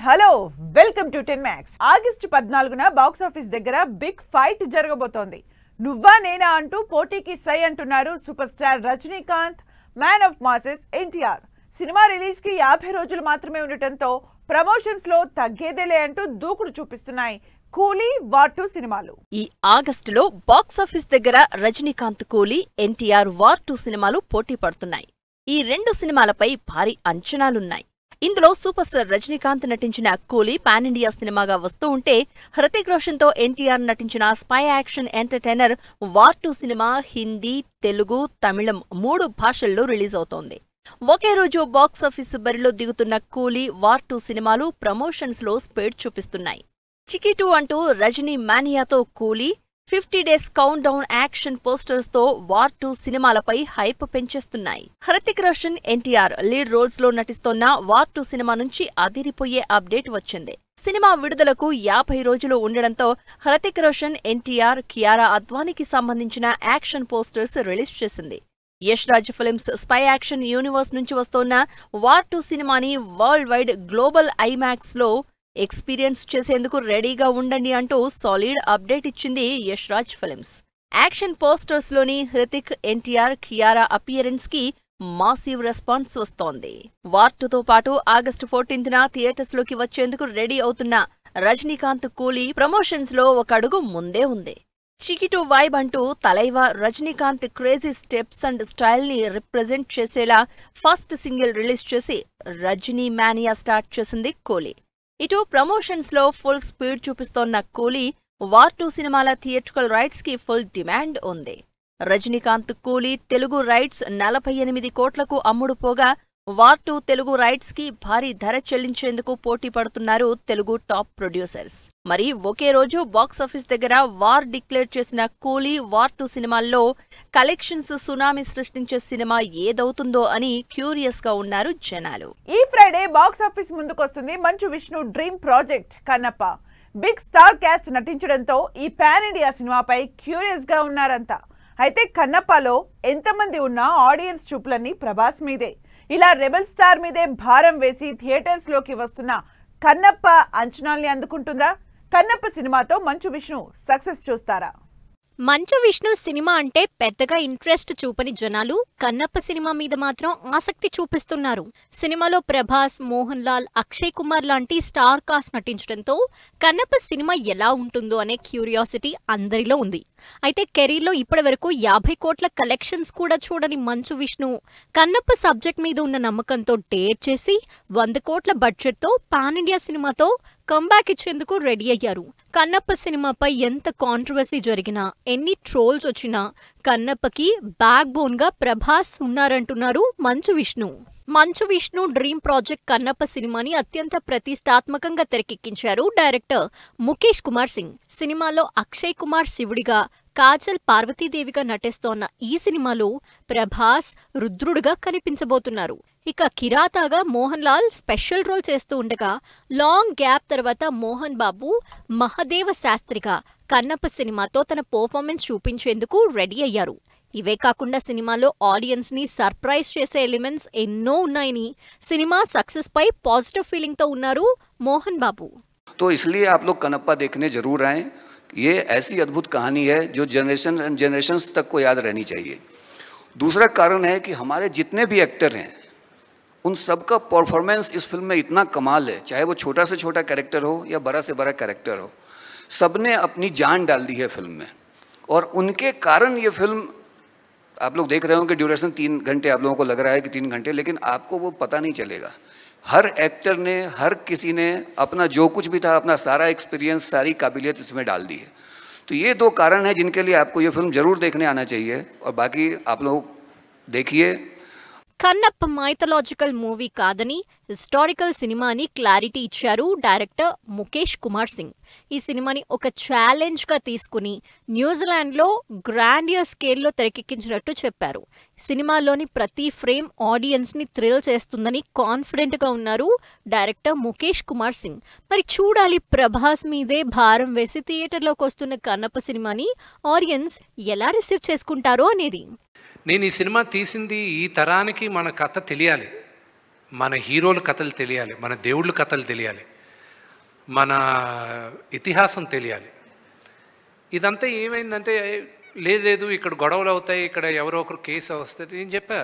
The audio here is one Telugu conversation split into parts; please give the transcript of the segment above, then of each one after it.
Hello welcome to 10 Max. August 14న బాక్స్ ఆఫీస్ దగ్గర బిగ్ ఫైట్ జరగబోతోంది. నువ్వా నేనా అంటూ పోటీకి సై అంటున్నారు super star Rajinikanth, man of masses NTR. Cinema release కి 50 రోజులు మాత్రమే ఉండటంతో ప్రమోషన్స్ లో తగ్గేదేలే అంటూ దూకుడు చూపిస్తున్నాయి కూలీ వార్ 2 సినిమాలు. ఈ ఆగస్టులో బాక్స్ ఆఫీస్ దగ్గర రజనీకాంత్, కూలీ, ఎన్టీఆర్ వార్ 2 సినిమాలు పోటీ పడుతున్నాయి. ఈ రెండు సినిమాలపై భారీ అంచనాలున్నాయి. ఇందులో సూపర్ స్టార్ రజనీకాంత్ నటించిన కూలీ పాన్ ఇండియా సినిమాగా వస్తూ ఉంటే, హృతిక్ రోషన్ తో ఎన్టీఆర్ నటించిన spy action entertainer war 2 cinema Hindi, Telugu, తమిళం 3 భాషల్లో రిలీజ్ అవుతోంది. ఒకే రోజు బాక్సాఫీస్ బరిలో దిగుతున్న కూలీ, వార్ 2 సినిమాలు ప్రమోషన్స్ లో స్పీడ్ చూపిస్తున్నాయి. చికీ 2 అంటూ రజనీ మానియాతో Coolie, 50 days count down action posters తో వార్ 2 సినిమాలపై హైప్ పెంచేస్తున్నాయి. హృతిక్ రోషన్, ఎన్టీఆర్ లీడ్ రోల్స్ లో నటిస్తోన్న వార్ 2 సినిమా నుంచి అదిరిపోయే అప్డేట్ వచ్చింది. సినిమా విడుదలకు 50 రోజులు ఉండడంతో హృతిక్ రోషన్, ఎన్టీఆర్, కియారా అద్వానీకి సంబంధించిన యాక్షన్ పోస్టర్స్ రిలీజ్ చేసింది. Yash Raj films spy action universe నుంచి వస్తోన్న వార్ 2 సినిమాని వరల్డ్ వైడ్ గ్లోబల్ ఐమాక్స్ లో ఎక్స్పీరియన్స్ చేసేందుకు రెడీగా ఉండండి అంటూ సాలిడ్ అప్డేట్ ఇచ్చింది Yash Raj films. Action posters లోని హృతిక్, ఎన్టీఆర్, కియారా అపియరెన్స్ కి మాసివ్ రెస్పాన్స్ వస్తోంది. వార్ 2తో పాటు ఆగస్టు 14న థియేటర్స్ లోకి వచ్చేందుకు రెడీ అవుతున్న రజనీకాంత్ కూలీ ప్రమోషన్స్ లో ఒక అడుగు ముందే ఉంది. చికీ 2 వైబ్ అంటూ Thalaiva Rajinikanth crazy steps and style ని రిప్రజెంట్ చేసేలా ఫస్ట్ సింగిల్ రిలీజ్ చేసి రజనీ మానియా స్టార్ట్ చేసింది కూలీ. ఇటు ప్రమోషన్స్ లో ఫుల్ స్పీడ్ చూపిస్తోన్న కూలీ, వార్ 2 సినిమాల థియేట్రికల్ రైట్స్ కి ఫుల్ డిమాండ్ ఉంది. రజనీకాంత్ కూలీ తెలుగు రైట్స్ 48 కోట్లకు అమ్ముడుపోగా, వార్ 2 తెలుగు రైట్స్ కి భారీ ధర చెల్లించేందుకు పోటీ పడుతున్నారు తెలుగు టాప్ ప్రొడ్యూసర్స్. మరి ఒకే రోజు బాక్సాఫీస్ దగ్గర వార్ డిక్లేర్ చేసిన కూలీ, వార్ 2 సినిమాల్లో కలెక్షన్స్ సునామీ సృష్టించే సినిమా ఏదవుతుందో అని క్యూరియస్ గా ఉన్నారు జనాలు. ఈ ఫ్రైడే బాక్స్ ఆఫీస్ ముందుకొస్తుంది Manchu Vishnu dream project Kannappa. Big star cast నటించడంతో ఈ పాన్ ఇండియా సినిమాపై క్యూరియస్ గా ఉన్నారంతా. అయితే కన్నప్పలో ఎంతమంది ఉన్నా ఆడియన్స్ చూపులన్నీ ప్రభాస్ మీదే. ఇలా రెబల్ స్టార్ మీదే భారం వేసి థియేటర్స్ లోకి వస్తున్న కన్నప్ప అంచనాల్ని అందుకుంటుందా? కన్నప్ప సినిమాతో మంచు విష్ణు సక్సెస్ చూస్తారా? మంచు విష్ణు సినిమా అంటే పెద్దగా ఇంట్రెస్ట్ చూపని జనాలు కన్నప్ప సినిమా మీద మాత్రం ఆసక్తి చూపిస్తున్నారు. సినిమాలో ప్రభాస్, మోహన్ లాల్, అక్షయ్ కుమార్ లాంటి స్టార్ కాస్ట్ నటించడంతో కన్నప్ప సినిమా ఎలా ఉంటుందో అనే క్యూరియాసిటీ అందరిలో ఉంది. అయితే కెరీర్లో ఇప్పటి వరకు 50 కోట్ల కలెక్షన్స్ కూడా చూడని మంచు విష్ణు కన్నప్ప సబ్జెక్ట్ మీద ఉన్న నమ్మకంతో డేర్ చేసి 100 కోట్ల బడ్జెట్తో పాన్ ఇండియా సినిమాతో కంబ్యాక్ ఇచ్చేందుకు రెడీ అయ్యారు. కన్నప్ప సినిమాపై ఎంత కాంట్రవర్సీ జరిగినా, ఎన్ని ట్రోల్స్ వచ్చినా కన్నప్పకి బ్యాక్ బోన్ గా ప్రభాస్ ఉన్నారంటున్నారు మంచు విష్ణు. మంచు విష్ణు డ్రీమ్ ప్రాజెక్ట్ కన్నప్ప సినిమాని అత్యంత ప్రతిష్టాత్మకంగా తెరకెక్కించారు డైరెక్టర్ ముఖేష్ కుమార్ సింగ్. సినిమాలో అక్షయ్ కుమార్ శివుడిగా, కాజల్ పార్వతీదేవిగా నటిస్తోన్న ఈ సినిమాలో ప్రభాస్ రుద్రుడుగా కనిపించబోతున్నారు. ఇక కిరాతాగా మోహన్ లాల్ స్పెషల్ రోల్ చేస్తూ ఉండగా, లాంగ్ గ్యాప్ తర్వాత మోహన్ బాబు మహదేవ శాస్త్రిగా కన్నప్ప సినిమాతో తన పర్ఫార్మెన్స్ చూపించేందుకు రెడీ అయ్యారు. ఇవే కాకుండా సినిమాలో ఆడియన్స్ ని సర్ప్రైజ్ చేసే ఎలిమెంట్స్ ఎన్నో ఉన్నాయని సినిమా సక్సెస్ పై పాజిటివ్ ఫీలింగ్ తో ఉన్నారు మోహన్ బాబు. तो इसलिए आप लोग कनप्पा देखने जरूर आएं. ये ऐसी अद्भुत कहानी है जो जनरेशंस तक को याद रहनी चाहिए. दूसरा कारण है कि हमारे जितने भी एक्टर हैं उन सबका परफॉर्मेंस इस फिल्म में इतना कमाल है, चाहे वो छोटा से छोटा कैरेक्टर हो या बड़ा से बड़ा कैरेक्टर हो, सबने अपनी जान डाल दी है फिल्म में. और उनके कारण ये फिल्म आप लोग देख रहे हो कि ड्यूरेशन 3 घंटे आप लोगों को लग रहा है कि 3 घंटे, लेकिन आपको वो पता नहीं चलेगा. हर एक्टर ने, हर किसी ने अपना जो कुछ भी था, अपना सारा एक्सपीरियंस, सारी काबिलियत इसमें डाल दी है. तो ये 2 कारण हैं जिनके लिए आपको ये फिल्म ज़रूर देखने आना चाहिए. और बाकी आप लोग देखिए. కన్నప్ప మైథలాజికల్ మూవీ కాదని హిస్టారికల్ సినిమా అని క్లారిటీ ఇచ్చారు డైరెక్టర్ ముఖేష్ కుమార్ సింగ్. ఈ సినిమాని ఒక ఛాలెంజ్ గా తీసుకుని న్యూజిలాండ్లో గ్రాండియర్ స్కేల్లో తెరకెక్కించినట్టు చెప్పారు. సినిమాలోని ప్రతి ఫ్రేమ్ ఆడియన్స్ ని థ్రిల్ చేస్తుందని కాన్ఫిడెంట్ గా ఉన్నారు డైరెక్టర్ ముఖేష్ కుమార్ సింగ్. మరి చూడాలి ప్రభాస్ మీదే భారం వేసి థియేటర్లోకి వస్తున్న కన్నప్ప సినిమాని ఆడియన్స్ ఎలా రిసీవ్ చేసుకుంటారో అనేది. నేను ఈ సినిమా తీసింది ఈ తరానికి మన కథ తెలియాలి, మన హీరోల కథలు తెలియాలి, మన దేవుళ్ళ కథలు తెలియాలి. మన ఇతిహాసం తెలియాలి. ఇదంతా ఏమైందంటే లేదు ఇక్కడ గొడవలు అవుతాయి, ఇక్కడ ఎవరో ఒకరు కేసు వస్తుంది. నేను చెప్పా,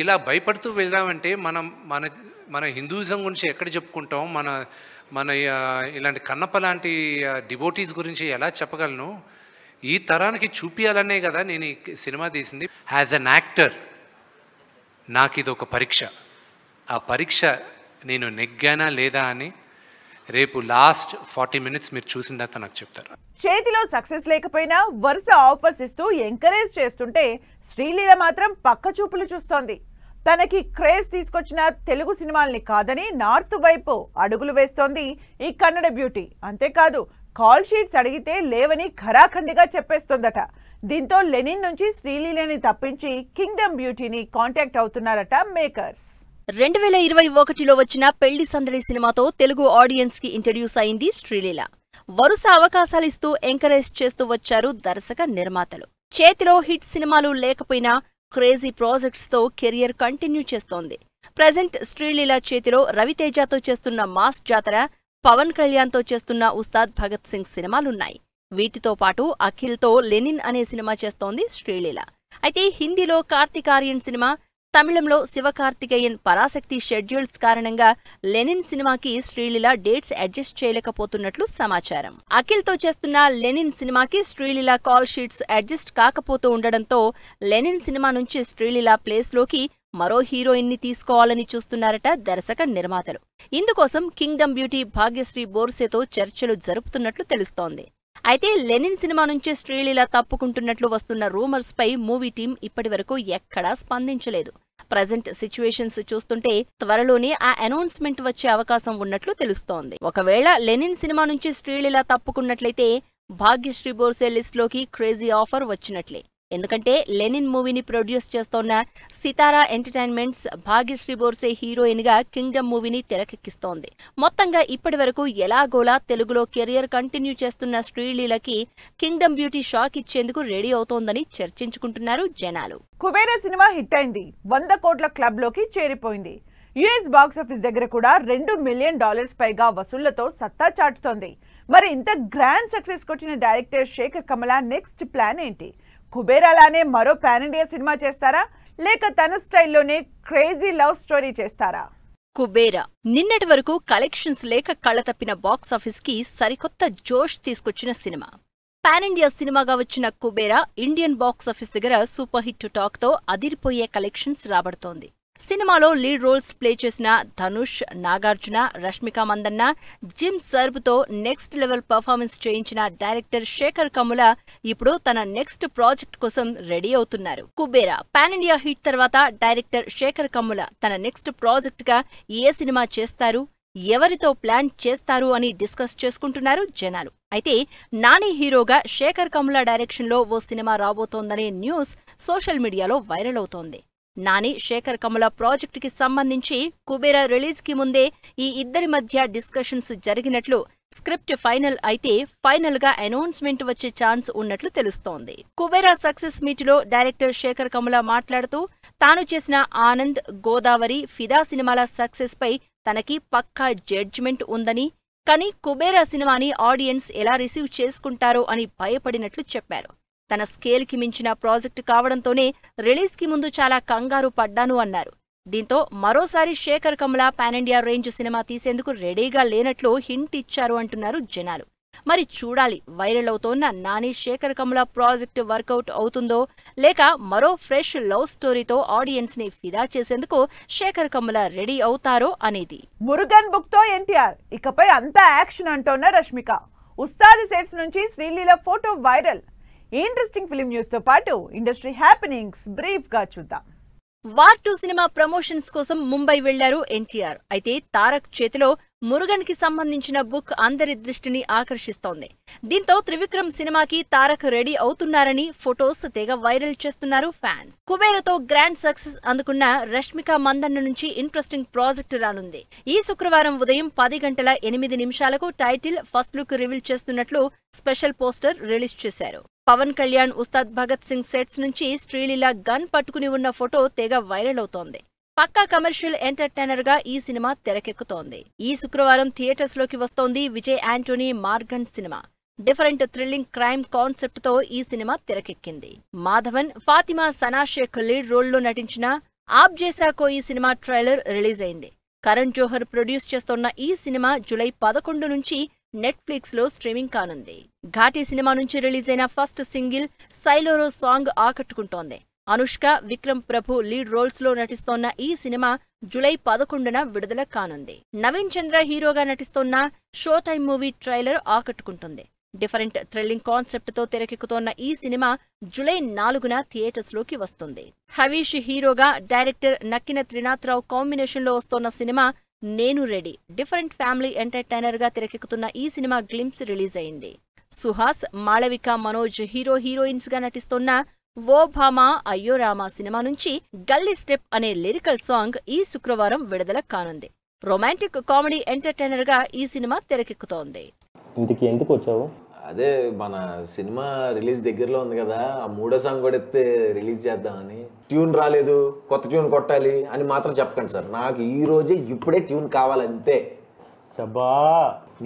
ఇలా భయపడుతూ వెళ్దామంటే మన హిందూయిజం గురించి ఎక్కడ చెప్పుకుంటాం, మన ఇలాంటి కన్నప్ప లాంటి డివోటీస్ గురించి ఎలా చెప్పగలను? ఈ తరానికి చూపించాలనే కదా నేను ఈ సినిమా తీసింది. యాజ్ అన్ యాక్టర్ నాకు ఇది ఒక పరీక్ష. ఆ పరీక్ష నేను నెగ్గానా లేదా అని రేపు లాస్ట్ 40 minutes మీరు చూసిన తర్వాత నాకు చెప్తారు. చేతిలో సక్సెస్ లేకపోయినా వరుస ఆఫర్స్ ఇస్తూ ఎంకరేజ్ చేస్తుంటే శ్రీలీల మాత్రం పక్క చూపులు చూస్తోంది. తనకి క్రేజ్ తీసుకొచ్చిన తెలుగు సినిమాల్ని కాదని నార్త్ వైపు అడుగులు వేస్తోంది ఈ కన్నడ బ్యూటీ. అంతేకాదు, కాల్ షీట్స్ అడిగితే లేవని ఖరాఖండిగా చెప్పేస్తోందట. దీంతో లెనిన్ నుంచి శ్రీలీలని తప్పించి కింగ్డమ్ బ్యూటీని కాంటాక్ట్ అవుతున్నారట మేకర్స్. 2021లో వచ్చిన పెళ్లి సందడి సినిమాతో తెలుగు ఆడియన్స్ కి ఇంట్రడ్యూస్ అయింది శ్రీలీల. వరుస అవకాశాలిస్తూ ఎంకరేజ్ చేస్తూ వచ్చారు దర్శక నిర్మాతలు. చేతిలో హిట్ సినిమాలు లేకపోయినా క్రేజీ ప్రాజెక్ట్స్ తో కెరియర్ కంటిన్యూ చేస్తోంది. ప్రెజెంట్ శ్రీలీల చేతిలో రవితేజతో చేస్తున్న మాస్ జాతర, పవన్ కళ్యాణ్ తో చేస్తున్న ఉస్తాద్ భగత్ సింగ్ సినిమాలున్నాయి. వీటితో పాటు అఖిల్ తో లెనిన్ అనే సినిమా చేస్తోంది శ్రీలీల. అయితే హిందీలో కార్తిక్ ఆర్యన్ సినిమా, తమిళంలో శివకార్తికేయన్ పరాశక్తి షెడ్యూల్స్ కారణంగా లెనిన్ సినిమాకి శ్రీలీల డేట్స్ అడ్జస్ట్ చేయలేకపోతున్నట్లు సమాచారం. అఖిల్ తో చేస్తున్న లెనిన్ సినిమాకి శ్రీలీల కాల్ షీట్స్ అడ్జస్ట్ కాకపోతూ ఉండడంతో లెనిన్ సినిమా నుంచి శ్రీలీల ప్లేస్ లోకి మరో హీరోయిన్ ని తీసుకోవాలని చూస్తున్నారట దర్శక నిర్మాతలు. ఇందుకోసం కింగ్డమ్ బ్యూటీ భాగ్యశ్రీ బోర్సేతో చర్చలు జరుపుతున్నట్లు తెలుస్తోంది. అయితే లెనిన్ సినిమా నుంచి శ్రీలీల తప్పుకుంటున్నట్లు వస్తున్న రూమర్స్ పై మూవీ టీం ఇప్పటివరకు ఎక్కడా స్పందించలేదు. ప్రజెంట్ సిచ్యువేషన్స్ చూస్తుంటే త్వరలోనే ఆ అనౌన్స్మెంట్ వచ్చే అవకాశం ఉన్నట్లు తెలుస్తోంది. ఒకవేళ లెనిన్ సినిమా నుంచి శ్రీలీల తప్పుకున్నట్లయితే భాగ్యశ్రీ బోర్సే లిస్ట్ లోకి క్రేజీ ఆఫర్ వచ్చినట్లే. ఎందుకంటే లెనిన్ మూవీని ప్రొడ్యూస్ చేస్తోన్న సితారా ఎంటర్టైన్మెంట్స్ భాగ్యశ్రీ బోర్సే హీరోయిన్ గా కింగ్డమ్ మూవీని తెరకెక్కిస్తోంది. మొత్తంగా ఇప్పటివరకు ఎలాగోలా తెలుగులో కెరియర్ కంటిన్యూ చేస్తున్న శ్రీలీలకి కింగ్డమ్ బ్యూటీ షాక్ ఇచ్చేందుకు రెడీ అవుతోందని చర్చించుకుంటున్నారు జనాలు. కుబేరా సినిమా హిట్ అయింది, 100 కోట్ల క్లబ్ లోకి చేరిపోయింది. యుఎస్ బాక్సాఫీస్ దగ్గర కూడా $2 మిలియన్ పైగా వసూళ్లతో సత్తా చాటుతోంది. మరి ఇంత గ్రాండ్ సక్సెస్ కొట్టిన director Sekhar Kammula next plan ఏంటి? కుబేరాలానే మరో పాన్ ఇండియా సినిమా చేస్తారా, లేక తన స్టైల్లోనే క్రేజీ లవ్ స్టోరీ చేస్తారా? కుబేరా నిన్నటి వరకు కలెక్షన్స్ లేక కళ్ళతప్పిన బాక్సాఫీస్ కి సరికొత్త జోష్ తీసుకొచ్చిన సినిమా. పాన్ ఇండియా సినిమాగా వచ్చిన కుబేరా ఇండియన్ బాక్సాఫీస్ దగ్గర సూపర్ హిట్ టాక్ తో అదిరిపోయే కలెక్షన్స్ రాబడుతోంది. సినిమాలో లీడ్ రోల్స్ ప్లే చేసిన ధనుష్, నాగార్జున, రష్మిక మందన్న, జిమ్ సర్బ్తో నెక్స్ట్ లెవెల్ పర్ఫార్మెన్స్ చేయించిన డైరెక్టర్ శేఖర్ కమ్ముల ఇప్పుడు తన నెక్స్ట్ ప్రాజెక్ట్ కోసం రెడీ అవుతున్నారు. కుబేరా పాన్ ఇండియా హిట్ తర్వాత డైరెక్టర్ శేఖర్ కమ్ముల తన నెక్స్ట్ ప్రాజెక్ట్ గా ఏ సినిమా చేస్తారు, ఎవరితో ప్లాన్ చేస్తారు అని డిస్కస్ చేసుకుంటున్నారు జనాలు. అయితే నాని హీరోగా శేఖర్ కమ్ముల డైరెక్షన్లో ఓ సినిమా రాబోతోందనే న్యూస్ సోషల్ మీడియాలో వైరల్ అవుతోంది. నాని శేఖర్ కమల ప్రాజెక్టుకి సంబంధించి కుబేరా రిలీజ్ కి ముందే ఈ ఇద్దరి మధ్య డిస్కషన్స్ జరిగినట్లు, స్క్రిప్ట్ ఫైనల్ అయితే ఫైనల్ గా అనౌన్స్మెంట్ వచ్చే ఛాన్స్ ఉన్నట్లు తెలుస్తోంది. కుబేరా సక్సెస్ మీట్ లో డైరెక్టర్ శేఖర్ కమల మాట్లాడుతూ తాను చేసిన ఆనంద్, గోదావరి, ఫిదా సినిమాల సక్సెస్ పై తనకి పక్కా జడ్జిమెంట్ ఉందని, కానీ కుబేరా సినిమాని ఆడియన్స్ ఎలా రిసీవ్ చేసుకుంటారో అని భయపడినట్లు చెప్పారు. తన స్కేల్ కి మించిన ప్రాజెక్టు కావడంతోనే రిలీజ్ కి ముందు చాలా కంగారు పడ్డాను అన్నారు. దీంతో మరోసారి Sekhar Kammula pan India range cinema తీసేందుకు రెడీగా లేనట్లు హింట్ ఇచ్చారు అంటున్నారు జనాలు. మరి చూడాలి, viral అవుతోన్న Nani Sekhar Kammula project work out అవుతుందో లేక మరో ఫ్రెష్ లవ్ స్టోరీతో ఆడియన్స్ ని ఫిదా చేసేందుకు శేఖర్ కమల రెడీ అవుతారో అనేది. మురుగన్ బుక్ తో ఎన్టీఆర్, ఇకపై అంతా యాక్షన్ అంటోన్న రష్మిక. ఉస్తాద్ సెట్స్ నుంచి Sreeleela photo viral. Interesting film news తో పాటు ఇండస్ట్రీ హ్యాపెనింగ్స్ బ్రీఫ్ గా చూద్దాం. వార్ 2 సినిమా ప్రమోషన్స్ కోసం ముంబై వెళ్లారు ఎన్టీఆర్. అయితే తారక్ చేతిలో మురుగన్ కి సంబంధించిన బుక్ అందరి దృష్టిని ఆకర్షిస్తోంది. దీంతో త్రివిక్రమ్ సినిమాకి తారక్ రెడీ అవుతున్నారని ఫొటోస్ తెగ వైరల్ చేస్తున్నారు ఫ్యాన్స్. కుబేరాతో గ్రాండ్ సక్సెస్ అందుకున్న రష్మిక మందన్న నుంచి ఇంట్రెస్టింగ్ ప్రాజెక్టు రానుంది. ఈ శుక్రవారం ఉదయం 10:08 టైటిల్, ఫస్ట్ లుక్ రివీల్ చేస్తున్నట్లు స్పెషల్ పోస్టర్ రిలీజ్ చేశారు. పవన్ కళ్యాణ్, ఉస్తాద్ భగత్ సింగ్ సెట్స్ నుంచి శ్రీలీల గన్ పట్టుకుని ఉన్న ఫోటో తెగ వైరల్ అవుతోంది. పక్కా కమర్షియల్ ఎంటర్టైనర్ గా ఈ సినిమా తెరకెక్కుతోంది. ఈ శుక్రవారం థియేటర్స్ లోకి వస్తోంది విజయ్ యాంటోనీ మార్గన్ సినిమా. డిఫరెంట్ థ్రిల్లింగ్ క్రైమ్ కాన్సెప్ట్ తో ఈ సినిమా తెరకెక్కింది. మాధవన్, ఫాతిమా సనా షేక్ లీడ్ రోల్లో నటించిన ఆప్ జైసా కోయి సినిమా ట్రైలర్ రిలీజ్ అయింది. కరణ్ జోహర్ ప్రొడ్యూస్ చేస్తోన్న ఈ సినిమా జూలై 11 నుంచి నెట్ఫ్లిక్స్ లో స్ట్రీమింగ్ కానుంది. ఘాటీ సినిమా నుంచి రిలీజ్ అయిన ఫస్ట్ సింగిల్ సైలోరో సాంగ్ ఆకట్టుకుంటోంది. అనుష్క, విక్రమ్ ప్రభు లీడ్ రోల్స్ లో నటిస్తోన్న ఈ సినిమా జూలై 11న విడుదల కానుంది. నవీన్ చంద్ర హీరోగా నటిస్తోన్న షో టైమ్ మూవీ ట్రైలర్ ఆకట్టుకుంటుంది. డిఫరెంట్ థ్రిల్లింగ్ కాన్సెప్ట్ తో తెరకెక్కుతోన్న ఈ సినిమా జూలై 4న థియేటర్స్ లోకి వస్తుంది. హవీష్ హీరోగా, డైరెక్టర్ నక్కిన త్రినాథరావు కాంబినేషన్ లో వస్తోన్న సినిమా నేను రెడీ. డిఫరెంట్ ఫ్యామిలీ ఎంటర్టైనర్ గా తెరకెక్కుతున్న ఈ సినిమా గ్లింప్స్ రిలీజ్ అయింది. సుహాస్, మాళవిక, మనోజ్ హీరోయిన్స్ గా నటిస్తోన్న ఓ భామా అయ్యో రామా సినిమా నుంచి గల్లీ స్టెప్ అనే లిరికల్ సాంగ్ ఈ శుక్రవారం విడుదల కానుంది. రొమాంటిక్ కామెడీ ఎంటర్టైనర్ గా ఈ సినిమా తెరకెక్కుతోంది. ఇంటికి ఎందుకు వచ్చావు? అదే మన సినిమా రిలీజ్ దగ్గరలో ఉంది కదా, ఆ 3వ సాంగ్ కూడా ఎత్తే రిలీజ్ చేద్దామని. ట్యూన్ రాలేదు, కొత్త ట్యూన్ కొట్టాలి అని మాత్రం చెప్పకండి సార్. నాకు ఈ రోజే ఇప్పుడే ట్యూన్ కావాలంతే. సబ్బా,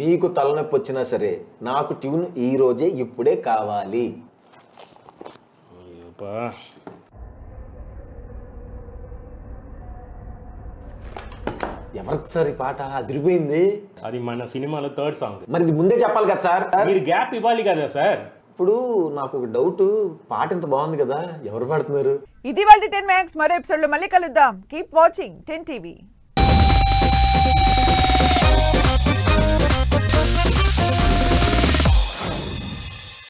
మీకు తలనొప్పి వచ్చినా సరే నాకు ట్యూన్ ఈ రోజే ఇప్పుడే కావాలి. ఎవరికి సార్ ఈ పాట? అదిరిపోయింది. అది మన సినిమాలో 3rd సాంగ్. మరి ఇది ముందే చెప్పాలి కదా సార్. మీరు గ్యాప్ ఇవ్వాలి కదా సార్. ఇప్పుడు నాకు ఒక డౌట్, పాట ఇంత బాగుంది కదా, ఎవరు పాడుతున్నారు? ఇది వాళ్ళ 10 మ్యాక్స్. మరో ఎపిసోడ్ లో మళ్ళీ కలుద్దాం. Keep watching 10 TV.